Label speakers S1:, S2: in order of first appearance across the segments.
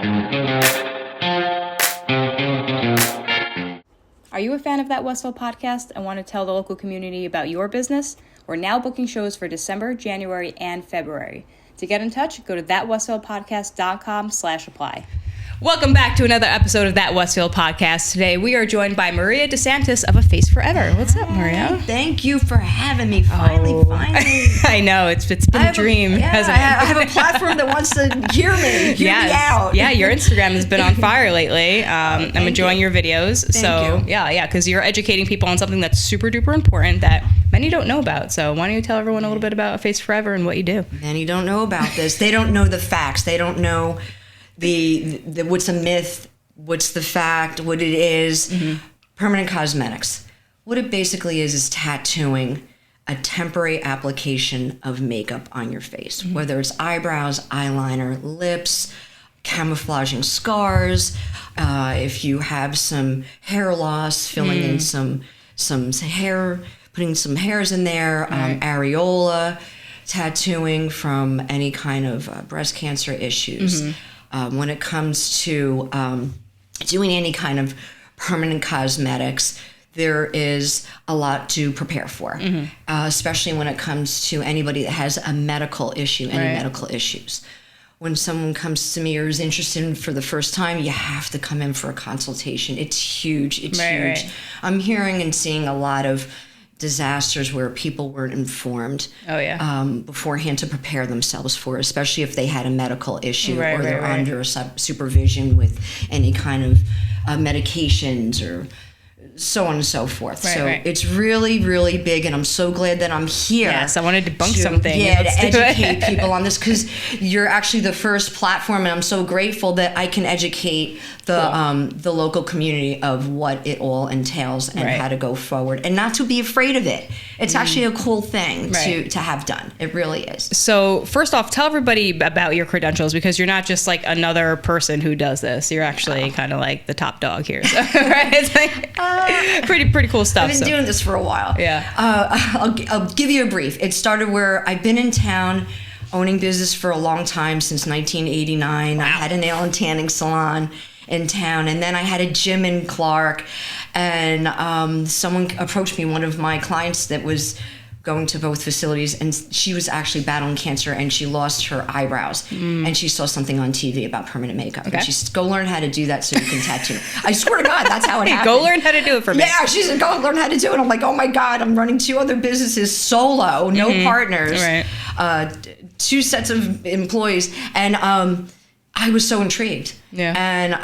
S1: Are you a fan of That Westfield Podcast and want to tell the local community about your business? We're now booking shows for December, January, and February. To get in touch, go to thatwestfieldpodcast.com/apply. Welcome back to another episode of That Westfield Podcast. Today we are joined by Maria DeSantis of A Face Forever. What's up, Maria?
S2: Thank you for having me. Finally.
S1: I know, it's been a dream, hasn't it?
S2: I have a platform that wants to hear me out.
S1: Yeah, your Instagram has been on fire lately. I'm enjoying your videos.
S2: Thank you.
S1: Yeah, because you're educating people on something that's super duper important that many don't know about. So why don't you tell everyone a little bit about A Face Forever and what you do?
S2: Many don't know about this. They don't know the facts. They don't know the what's a myth, what's the fact, what it is. Mm-hmm. Permanent cosmetics. What it basically is tattooing a temporary application of makeup on your face, mm-hmm. whether it's eyebrows, eyeliner, lips, camouflaging scars. If you have some hair loss, filling in some hair, putting some hairs in there, areola, tattooing from any kind of breast cancer issues. Mm-hmm. When it comes to doing any kind of permanent cosmetics, there is a lot to prepare for, mm-hmm. Especially when it comes to anybody that has a medical issue, medical issues. When someone comes to me or is interested for the first time, you have to come in for a consultation. It's huge. It's huge. Right. I'm hearing and seeing a lot of disasters where people weren't informed beforehand to prepare themselves for, especially if they had a medical issue or they're under supervision with any kind of medications or so on and so forth. It's really, really big, and I'm so glad that I'm here.
S1: Yes, I want to debunk something.
S2: Yeah, to educate people on this, because you're actually the first platform, and I'm so grateful that I can educate the local community of what it all entails and how to go forward, and not to be afraid of it. It's actually a cool thing to have done. It really is. So first off, tell everybody about your credentials, because you're not just like another person who does this. You're actually kind of like the top dog here. So, it's like pretty cool stuff. I've been doing this for a while.
S1: Yeah.
S2: I'll give you a brief. It started where I've been in town owning business for a long time, since 1989. Wow. I had a nail and tanning salon in town, and then I had a gym in Clark, and someone approached me, one of my clients that was going to both facilities, and she was actually battling cancer, and she lost her eyebrows, and she saw something on TV about permanent makeup, and she said, go learn how to do that so you can tattoo. I swear to God, that's how it happened.
S1: Go learn how to do it for me.
S2: Yeah, she said, go learn how to do it. I'm like, oh my God, I'm running 2 other businesses solo, no partners, 2 sets of employees, and I was so intrigued. Yeah. And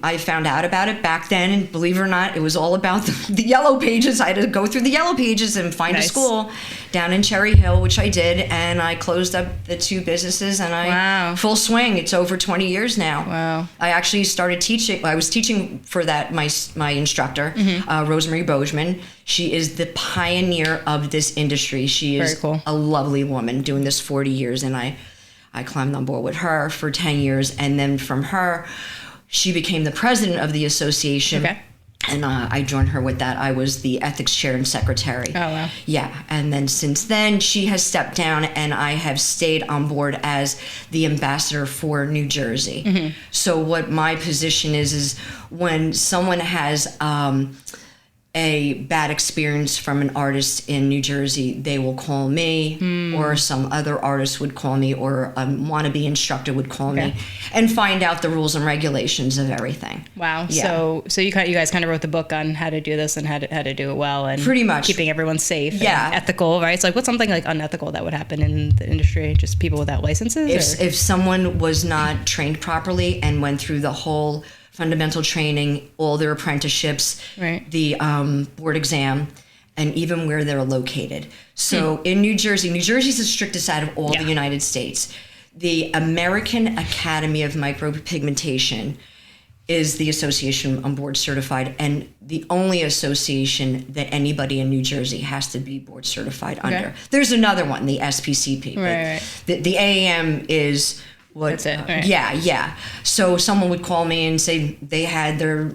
S2: I found out about it back then, and believe it or not, it was all about the yellow pages. I had to go through the yellow pages and find a school down in Cherry Hill, which I did, and I closed up the 2 businesses, and full swing. It's over 20 years now. Wow. I actually started teaching. I was teaching for that, my instructor, Rosemary Bozeman. She is the pioneer of this industry. She is a lovely woman doing this 40 years, and I climbed on board with her for 10 years, and then from her, she became the president of the association. Okay. And I joined her with that. I was the ethics chair and secretary. Oh, wow. Yeah. And then since then, she has stepped down, and I have stayed on board as the ambassador for New Jersey. Mm-hmm. So what my position is when someone has a bad experience from an artist in New Jersey, they will call me, or some other artist would call me, or a wannabe instructor would call me, and find out the rules and regulations of everything. Wow. Yeah.
S1: So you guys kind of wrote the book on how to do this and how to do it well, and
S2: pretty much
S1: keeping everyone safe and ethical, right? So like, what's something like unethical that would happen in the industry? Just people without licenses?
S2: If someone was not trained properly and went through the whole fundamental training, all their apprenticeships, the board exam, and even where they're located. So in New Jersey is the strictest out of all the United States. The American Academy of Micropigmentation is the association I'm board certified, and the only association that anybody in New Jersey has to be board certified under. There's another one, the SPCP. The AAM is what,
S1: that's it.
S2: Yeah. So someone would call me and say they had their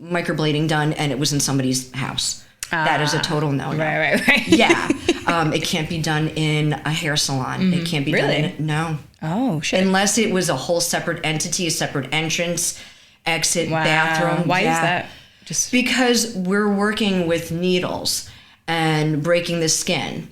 S2: microblading done and it was in somebody's house. That is a total no-no.
S1: Right.
S2: Yeah. It can't be done in a hair salon. It can't be done in... No.
S1: Oh, shit.
S2: Unless it was a whole separate entity, a separate entrance, exit, bathroom.
S1: Why is that? Just
S2: because we're working with needles and breaking the skin.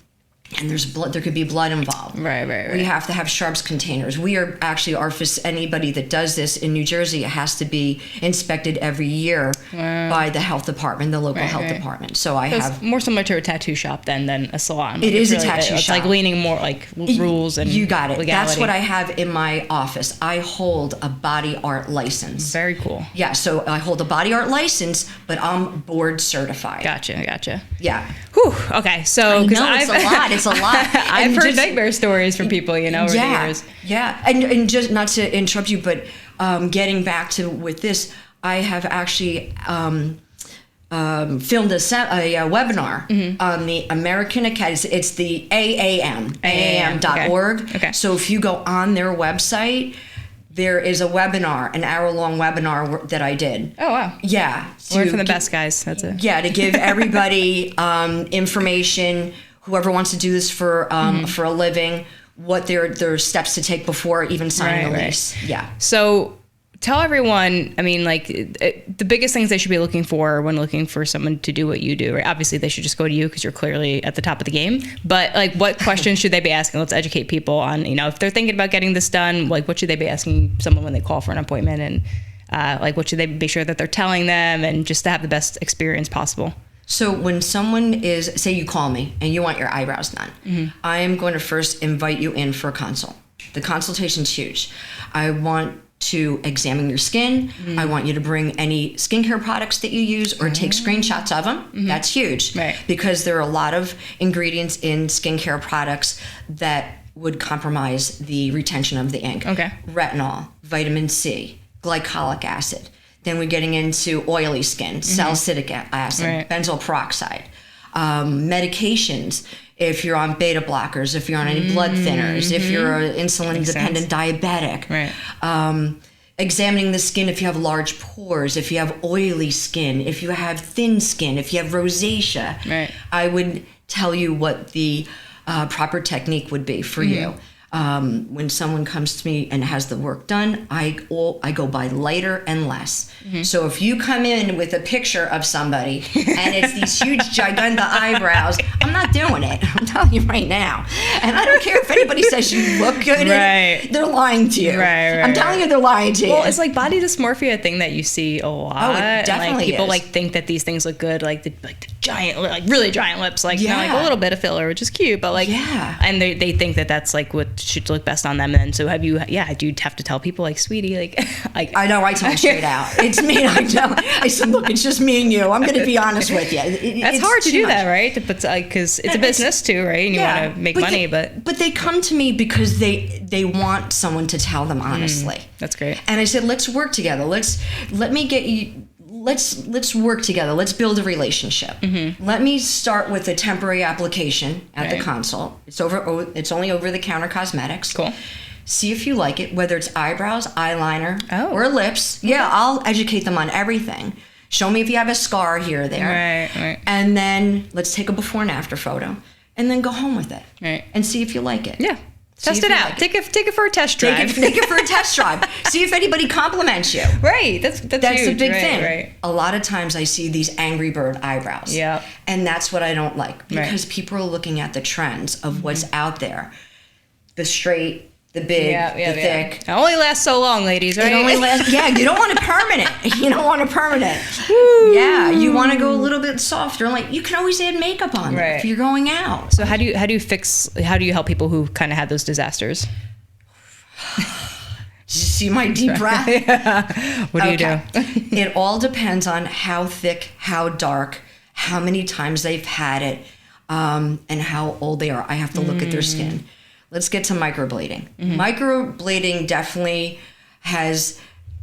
S2: And there's blood. There could be blood involved.
S1: Right.
S2: We have to have sharps containers. We are actually anybody that does this in New Jersey has to be inspected every year by the health department, the local health department. So
S1: it's more similar to a tattoo shop than a salon.
S2: It is a tattoo shop.
S1: It's like leaning more like rules and
S2: you got it.
S1: legality.
S2: That's what I have in my office. I hold a body art license.
S1: Very cool.
S2: Yeah. So I hold a body art license, but I'm board certified.
S1: Gotcha.
S2: Yeah.
S1: Whew. Okay. So
S2: it's a lot. It's a lot.
S1: I've heard nightmare stories from people, over the years.
S2: Yeah. And just not to interrupt you, but getting back to with this, I have actually filmed a webinar on the American Academy. It's the aam.org.
S1: Okay.
S2: So if you go on their website, there is a webinar, an hour-long webinar that I did.
S1: Oh, wow.
S2: Yeah.
S1: Learn from the best guys. That's it.
S2: Yeah, to give everybody information, whoever wants to do this for a living, what their steps to take before even signing a lease. Yeah.
S1: So tell everyone, the biggest things they should be looking for when looking for someone to do what you do, right? Obviously, they should just go to you because you're clearly at the top of the game. But what questions should they be asking? Let's educate people on, if they're thinking about getting this done, what should they be asking someone when they call for an appointment? And what should they be sure that they're telling them, and just to have the best experience possible?
S2: So when someone say you call me and you want your eyebrows done, I am going to first invite you in for a consult. The consultation's huge. I want to examine your skin. I want you to bring any skincare products that you use or take screenshots of them. That's huge.
S1: Right.
S2: Because there are a lot of ingredients in skincare products that would compromise the retention of the ink.
S1: Okay.
S2: Retinol, vitamin C, glycolic acid. Then we're getting into oily skin, salicylic acid, benzoyl peroxide, medications. If you're on beta blockers, if you're on any blood thinners, if you're an insulin-dependent diabetic. Right. Examining the skin if you have large pores, if you have oily skin, if you have thin skin, if you have rosacea. Right. I would tell you what the proper technique would be for you. When someone comes to me and has the work done, I go by lighter and less. So if you come in with a picture of somebody and it's these huge, gigantic eyebrows, I'm not doing it. I'm telling you right now. And I don't care if anybody says you look good. Right. They're lying to you. Right, I'm telling you, they're lying to you.
S1: Well, it's like body dysmorphia thing that you see a lot.
S2: Oh, it definitely
S1: people
S2: is.
S1: think that these things look good, like the giant, really giant lips, a little bit of filler, which is cute, but and they think that that's what should look best on them. And so do you have to tell people sweetie,
S2: I know, I tell them straight out. It's me. I know. I said, look, it's just me and you. I'm going to be honest with you.
S1: That's hard to do that, right? Because it's a business too, right? And you want to make money, but
S2: they come to me because they want someone to tell them honestly.
S1: That's great.
S2: And I said, let's work together. Let's work together. Let's build a relationship. Let me start with a temporary application at the consult. It's only over-the-counter cosmetics.
S1: Cool.
S2: See if you like it, whether it's eyebrows, eyeliner, or lips. Yeah, I'll educate them on everything. Show me if you have a scar here or there.
S1: Right.
S2: And then let's take a before and after photo, and then go home with it.
S1: Right.
S2: And see if you like it.
S1: Yeah. Test it out. Take it for a test drive.
S2: Take it for a test drive. See if anybody compliments you.
S1: Right. That's huge.
S2: A big thing.
S1: Right.
S2: A lot of times I see these Angry Bird eyebrows.
S1: Yeah.
S2: And that's what I don't like, because people are looking at the trends of what's out there. The straight, the big, the thick.
S1: It only lasts so long, ladies, right?
S2: It only lasts, you don't want it permanent. You don't want it permanent.
S1: Woo.
S2: Yeah, you want to go a little bit softer. You can always add makeup on it if you're going out.
S1: So how do you help people who kind of have those disasters?
S2: Did you see my deep breath?
S1: What do you do?
S2: It all depends on how thick, how dark, how many times they've had it, and how old they are. I have to look at their skin. Let's get to microblading. Microblading definitely has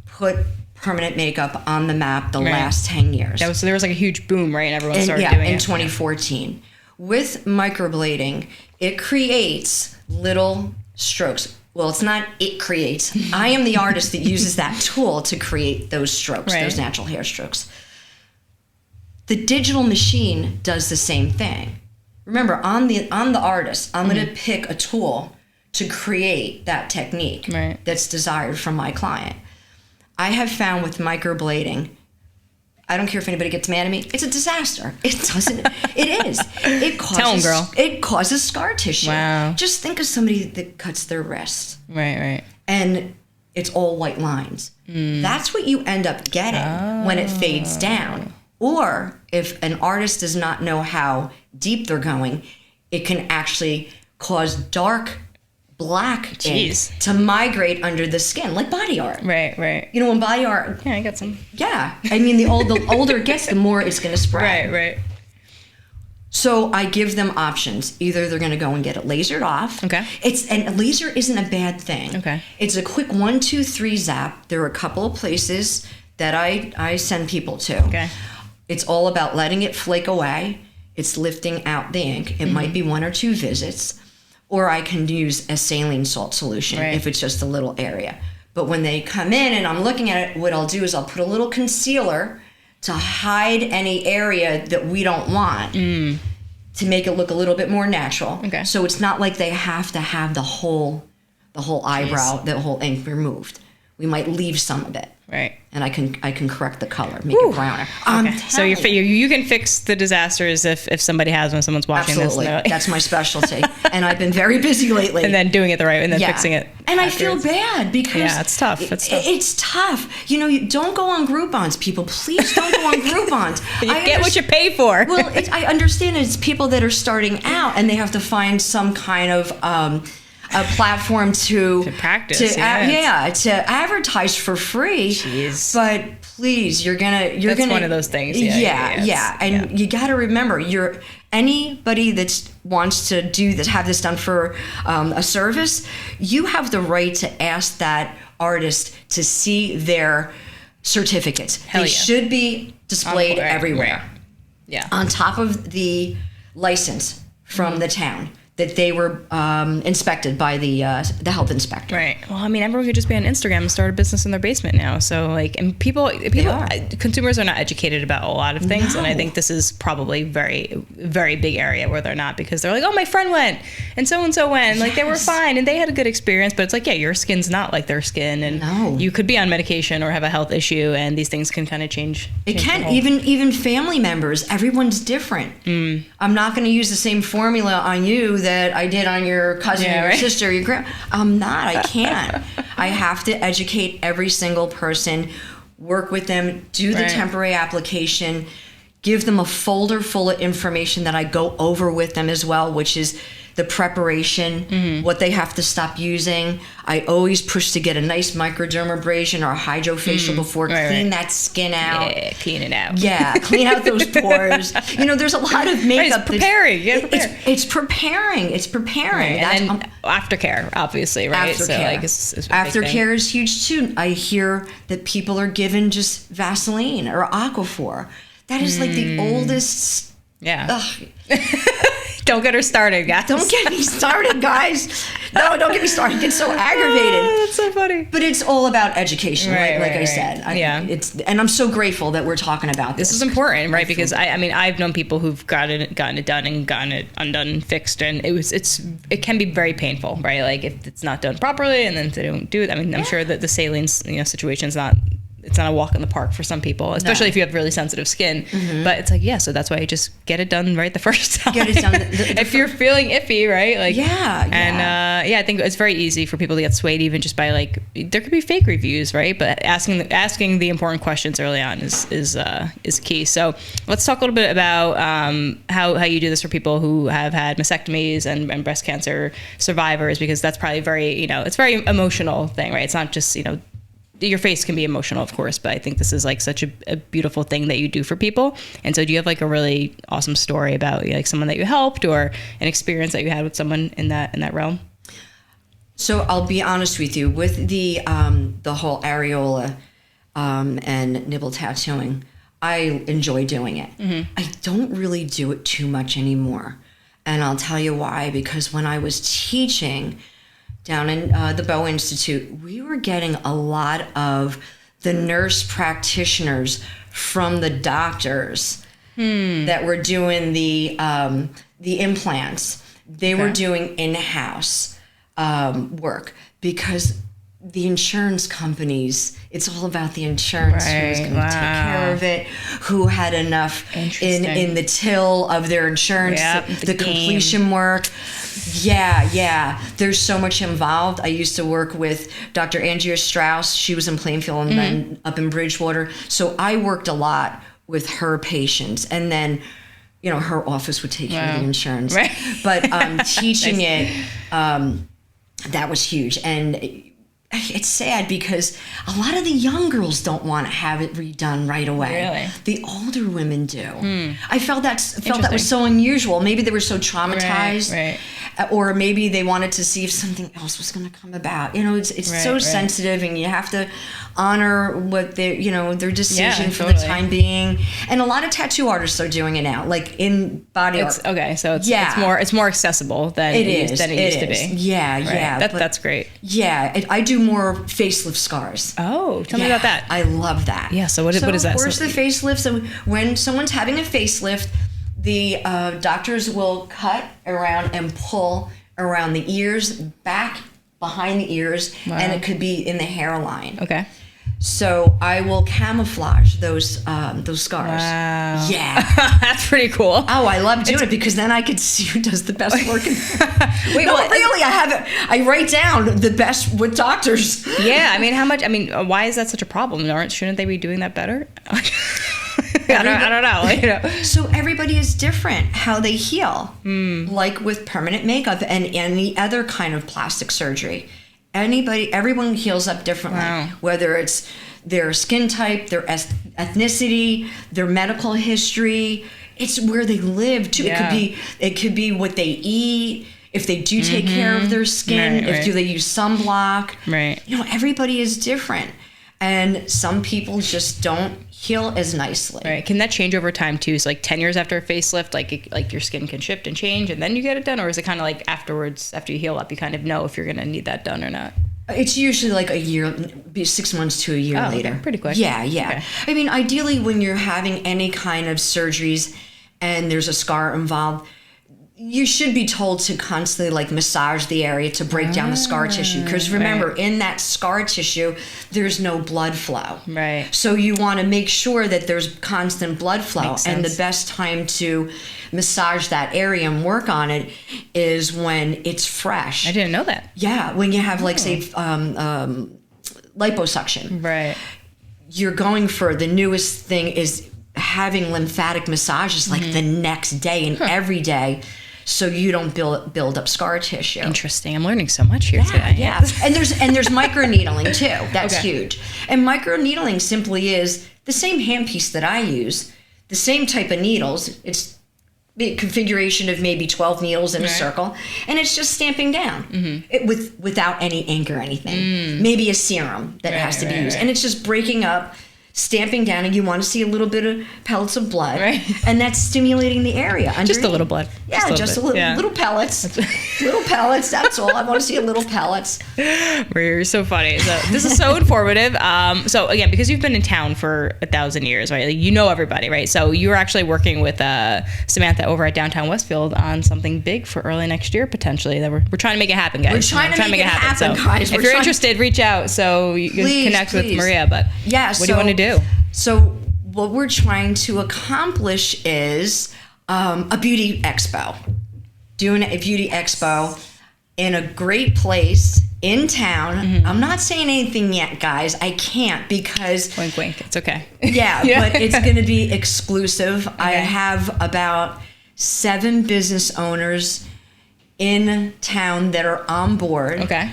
S2: put permanent makeup on the map the last 10 years.
S1: So there was a huge boom, right? And everyone started doing it.
S2: In 2014. With microblading, it creates little strokes. Well, it's not it creates. I am the artist that uses that tool to create those strokes, those natural hair strokes. The digital machine does the same thing. Remember, I'm the artist. I'm going to pick a tool to create that technique that's desired from my client. I have found with microblading, I don't care if anybody gets mad at me, it's a disaster. It doesn't, it is. It causes,
S1: tell 'em, girl.
S2: It causes scar tissue.
S1: Wow.
S2: Just think of somebody that cuts their wrist.
S1: Right.
S2: And it's all white lines. That's what you end up getting when it fades down. Or if an artist does not know how deep they're going, it can actually cause dark black ink to migrate under the skin, like body art.
S1: Right.
S2: You know, when body art...
S1: Yeah, I got some.
S2: Yeah. I mean, the older it gets, the more it's going to spread.
S1: Right.
S2: So I give them options. Either they're going to go and get it lasered off.
S1: Okay.
S2: And a laser isn't a bad thing.
S1: Okay.
S2: It's a quick 1, 2, 3 zap. There are a couple of places that I send people to.
S1: Okay.
S2: It's all about letting it flake away. It's lifting out the ink. It might be 1 or 2 visits. Or I can use a saline salt solution if it's just a little area. But when they come in and I'm looking at it, what I'll do is I'll put a little concealer to hide any area that we don't want to make it look a little bit more natural.
S1: Okay.
S2: So it's not like they have to have the whole eyebrow, the whole ink removed. We might leave some of it.
S1: Right.
S2: And I can correct the color, make it browner.
S1: Okay. So you can fix the disasters if somebody has when someone's watching
S2: Absolutely.
S1: this.
S2: That's my specialty. And I've been very busy lately.
S1: And then doing it the right way and then fixing it.
S2: And
S1: afterwards.
S2: I feel bad because
S1: it's tough.
S2: It's tough. You know, you don't go on Groupons, people. Please don't go on Groupons.
S1: You get what you pay for.
S2: Well, I understand it's people that are starting out and they have to find some kind of a platform to
S1: practice,
S2: to advertise for free.
S1: Jeez.
S2: But please, that's
S1: one of those things.
S2: Yeah. And you got to remember, anybody that wants to have this done for a service, you have the right to ask that artist to see their certificates. They should be displayed everywhere.
S1: Right. Yeah.
S2: On top of the license from the town that they were inspected by the health inspector.
S1: Right. Well, I mean, everyone could just be on Instagram and start a business in their basement now. So, and people, consumers are not educated about a lot of things, and I think this is probably very, very big area where they're not, because they're like, oh, my friend went, and so went, like they were fine, and they had a good experience. But it's like, your skin's not like their skin, and you could be on medication or have a health issue, and these things can kind of change.
S2: It can even family members. Everyone's different. I'm not going to use the same formula on you that I did on your cousin or your sister, your grand. I'm not. I can't. I have to educate every single person, work with them, do the temporary application, give them a folder full of information that I go over with them as well, which is the preparation, what they have to stop using. I always push to get a nice microdermabrasion or a hydrofacial before clean that skin out.
S1: Yeah, clean it out.
S2: Yeah, clean out those pores. You know, there's a lot of makeup.
S1: It's preparing.
S2: It's preparing. It's preparing.
S1: Right. And then aftercare, obviously, right?
S2: Aftercare. Aftercare is huge too. I hear that people are given just Vaseline or Aquaphor. That is like the oldest.
S1: Yeah. Don't get her started, guys.
S2: Don't get me started, guys. No, don't get me started. I get so aggravated.
S1: That's so funny.
S2: But it's all about education, like I said. And I'm so grateful that we're talking about this.
S1: This is important, right? Because I mean, I've known people who've gotten it done and gotten it undone, fixed, and it can be very painful, right? Like if it's not done properly, and then they don't do it. I mean, I'm sure that the saline, situation's not. It's not a walk in the park for some people, especially if you have really sensitive skin. But it's like, so that's why you just get it done right the first time.
S2: Get it done.
S1: If you're feeling iffy, right? Like, And I think it's very easy for people to get swayed even just by there could be fake reviews, right? But asking the important questions early on is key. So let's talk a little bit about how you do this for people who have had mastectomies and breast cancer survivors, because that's probably very, it's very emotional thing, right? It's not just, your face can be emotional, of course, but I think this is like such a beautiful thing that you do for people. And so do you have like a really awesome story about like someone that you helped or an experience that you had with someone in that realm?
S2: So I'll be honest with you, with the whole areola and nipple tattooing, I enjoy doing it. I don't really do it too much anymore. And I'll tell you why, because when I was teaching down in the Bow Institute, we were getting a lot of the nurse practitioners from the doctors that were doing the implants. They were doing in-house work, because the insurance companies, it's all about the insurance, who's going to take care of it, who had enough in the till of their insurance, the completion work. Yeah. There's so much involved. I used to work with Dr. Andrea Strauss. She was in Plainfield and then up in Bridgewater. So I worked a lot with her patients. And then, her office would take care of the insurance. Right. But teaching it, that was huge. And it's sad because a lot of the young girls don't want to have it redone right away.
S1: Really?
S2: The older women do. I felt that was so unusual. Maybe they were so traumatized,
S1: right.
S2: Or maybe they wanted to see if something else was going to come about. It's so sensitive, and you have to honor what their decision for the time being. And a lot of tattoo artists are doing it now, like in body art.
S1: Okay, so it's more accessible than it used to be.
S2: Yeah.
S1: That's great.
S2: Yeah, I do more facelift scars.
S1: Oh, tell me about that.
S2: I love that.
S1: Yeah, so what is that?
S2: Of course, the facelift. So when someone's having a facelift, the doctors will cut around and pull around the ears, back behind the ears, and it could be in the hairline. Okay. So I will camouflage those scars. Wow. Yeah.
S1: That's pretty cool.
S2: Oh, I love doing it because then I could see who does the best work. Wait, really? I write down the best with doctors.
S1: Yeah. Why is that such a problem? Shouldn't they be doing that better? I don't know.
S2: So everybody is different how they heal. Like with permanent makeup and any other kind of plastic surgery. Everyone heals up differently. Wow. Whether it's their skin type, their ethnicity, their medical history. It's where they live too. Yeah. It could be what they eat. If they do take care of their skin, do they use sunblock? Right. Everybody is different. And some people just don't heal as nicely.
S1: Right. Can that change over time too? So 10 years after a facelift, like your skin can shift and change and then you get it done? Or is it kind of like afterwards, after you heal up, you kind of know if you're going to need that done or not?
S2: It's usually like a year, 6 months to a year later.
S1: Okay. Pretty quick.
S2: Yeah. Okay. Ideally when you're having any kind of surgeries and there's a scar involved, you should be told to constantly massage the area to break down the scar tissue. Because remember, in that scar tissue, there's no blood flow. Right. So you want to make sure that there's constant blood flow. And the best time to massage that area and work on it is when it's fresh.
S1: I didn't know that.
S2: Yeah. When you have say liposuction. Right. You're going for the newest thing is having lymphatic massages the next day and every day. So you don't build up scar tissue.
S1: Interesting. I'm learning so much here today.
S2: Yeah. And there's microneedling too. That's huge. And microneedling simply is the same handpiece that I use, the same type of needles. It's the configuration of maybe 12 needles in a circle, and it's just stamping down without any ink or anything. Maybe a serum that has to be used, and it's just breaking up, stamping down, and you want to see a little bit of pellets of blood, and that's stimulating the area underneath.
S1: Just a little blood.
S2: Yeah, just a little, little pellets. Little pellets, that's all. I want to see a little pellets.
S1: You're so funny. So this is so informative. So again, because you've been in town for 1,000 years, right? You know everybody, right? So you were actually working with Samantha over at Downtown Westfield on something big for early next year, potentially. That we're trying to make it happen, guys.
S2: We're trying to make it happen, guys.
S1: If you're interested, reach out so you can connect with Maria. But what do you want to do?
S2: So what we're trying to accomplish is a beauty expo. Doing a beauty expo in a great place in town. I'm not saying anything yet, guys. I can't because...
S1: Wink, wink. It's okay.
S2: Yeah, but it's going to be exclusive. Okay. I have about 7 business owners in town that are on board. Okay.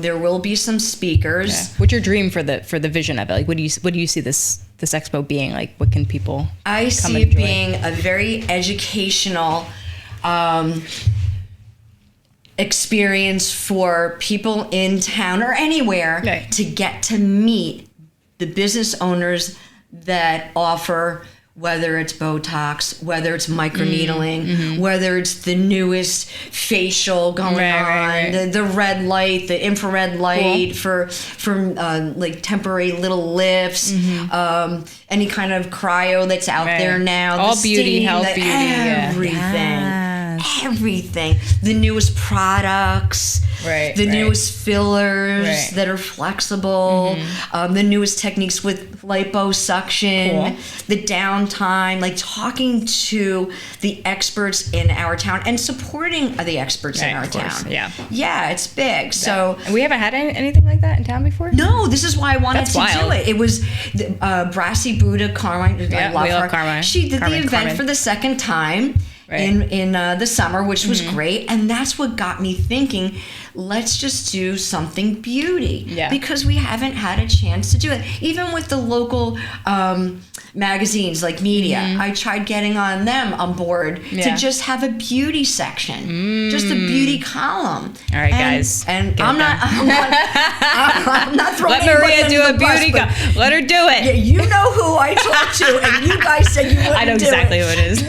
S2: There will be some speakers.
S1: Okay. What's your dream for the vision of it? What do you see this expo being? What can people
S2: I see it being a very educational experience for people in town or anywhere to get to meet the business owners that offer, whether it's Botox, whether it's microneedling, whether it's the newest facial going on, the red light, the infrared light for temporary little lifts, any kind of cryo that's out there now.
S1: All beauty, health, beauty,
S2: everything. Everything. The newest products. the newest fillers that are flexible, the newest techniques with liposuction, the downtime, like talking to the experts in our town and supporting the experts in our town. Yeah, it's big. So
S1: and we haven't had anything like that in town before?
S2: No, this is why I wanted to do it. It was Brassy Buddha Carmine.
S1: Yeah, we love Carmine.
S2: She did the event for the second time in the summer, which was great. And that's what got me thinking, let's just do something beauty. Because we haven't had a chance to do it. Even with the local magazines like Media, I tried getting on them on board to just have a beauty section, just a beauty column.
S1: All right, guys.
S2: And I'm not throwing
S1: Let Maria do a beauty column. Let her do it.
S2: Yeah, you know who I talked to, and you guys said you wouldn't do it.
S1: I know exactly who it is.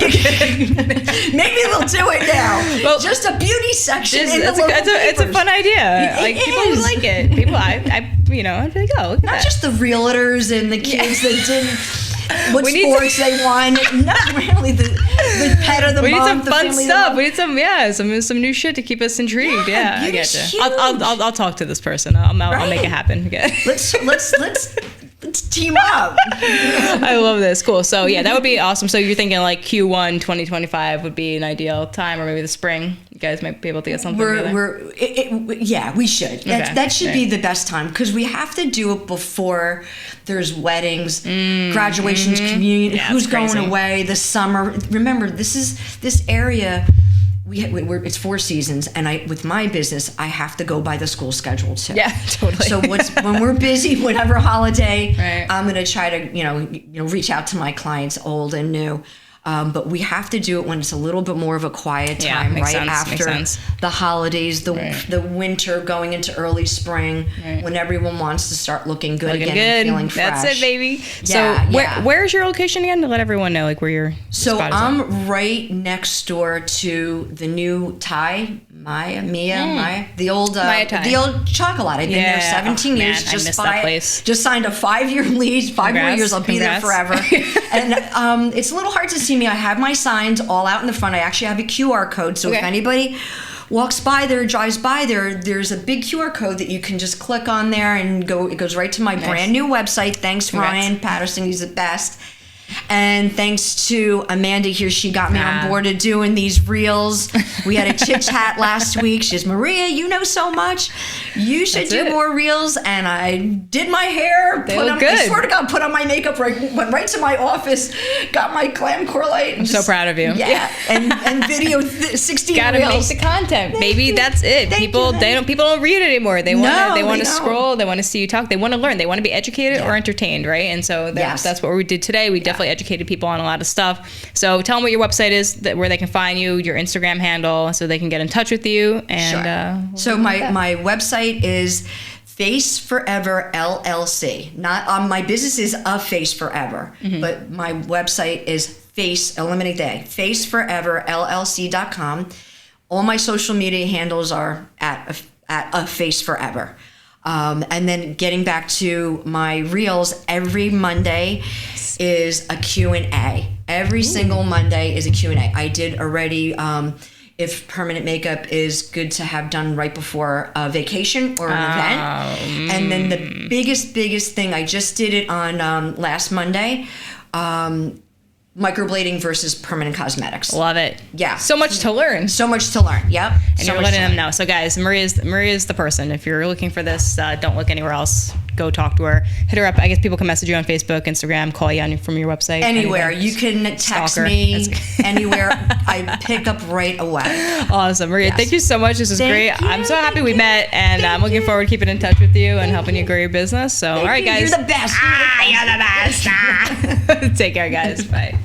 S2: Maybe we'll do it now. Well, just a beauty section in the local papers.
S1: It's a fun idea. Like people would like it. People, I'd be like, oh, look at
S2: not just the realtors and the kids that didn't. What sports they won? Not really the pet of the month.
S1: We need some fun stuff. We need some new shit to keep us intrigued. Yeah, I get you. I'll talk to this person. I'll make it happen. Okay.
S2: Let's team up.
S1: I love this. Cool. So yeah, that would be awesome. So you're thinking like Q1 2025 would be an ideal time, or maybe the spring. You guys might be able to get something.
S2: We should. That should be the best time, because we have to do it before there's weddings, graduations, communion. Who's going away? The summer. Remember, this area. It's 4 seasons, and with my business, I have to go by the school schedule too.
S1: Yeah, totally.
S2: So when we're busy, whatever holiday, I'm going to try to reach out to my clients, old and new. But we have to do it when it's a little bit more of a quiet time, after the holidays, the winter going into early spring, when everyone wants to start looking good again and feeling fresh.
S1: That's it, baby. Where's your location again, to let everyone know where your spot is?
S2: I'm right next door to the new Thai, the old Chocolate. I've been there 17 years.
S1: I missed that place.
S2: Just signed a 5-year lease. 5 more years, I'll be there forever. And it's a little hard to see me. I have my signs all out in the front. I actually have a QR code, so if anybody walks by there, drives by there, there's a big QR code that you can just click on there and it goes right to my brand new website. Thanks, Ryan Patterson. He's the best. And thanks to Amanda here, she got me on board to doing these reels. We had a chit chat last week. She says, Maria, you know so much. You should do more reels. And I did my hair.
S1: They look good.
S2: I swear to God, put on my makeup, went right to my office, got my glam core light.
S1: I'm so proud of you.
S2: Yeah. and video 16
S1: Gotta
S2: reels.
S1: make the content, baby. That's it. People don't read it anymore. They want to scroll. They want to see you talk. They want to learn. They want to be educated or entertained, right? And so that's what we did today. We definitely educated people on a lot of stuff. So tell them what your website is, where they can find you, your Instagram handle, so they can get in touch with you. And
S2: so my website is Face Forever LLC. Not my business is A Face Forever, but my website is faceforeverllc.com. All my social media handles are at A Face Forever. And then getting back to my reels, every Monday is a Q&A. Every single Monday is a Q&A. I did already, if permanent makeup is good to have done right before a vacation or an event. And then the biggest thing, I just did it on last Monday, microblading versus permanent cosmetics.
S1: Love it.
S2: Yeah.
S1: So much to learn.
S2: Yep.
S1: And you're letting them know. So guys, Maria's the person. If you're looking for this, don't look anywhere else. Go talk to her. Hit her up. I guess people can message you on Facebook, Instagram, call you from your website.
S2: Anywhere. You can text me anywhere. I pick up right away.
S1: Awesome. Maria, thank you so much. This is great. I'm so happy we met, and I'm looking forward to keeping in touch with you and helping you grow your business. So, all right, guys.
S2: You're the best.
S1: You're the best. Take care, guys. Bye.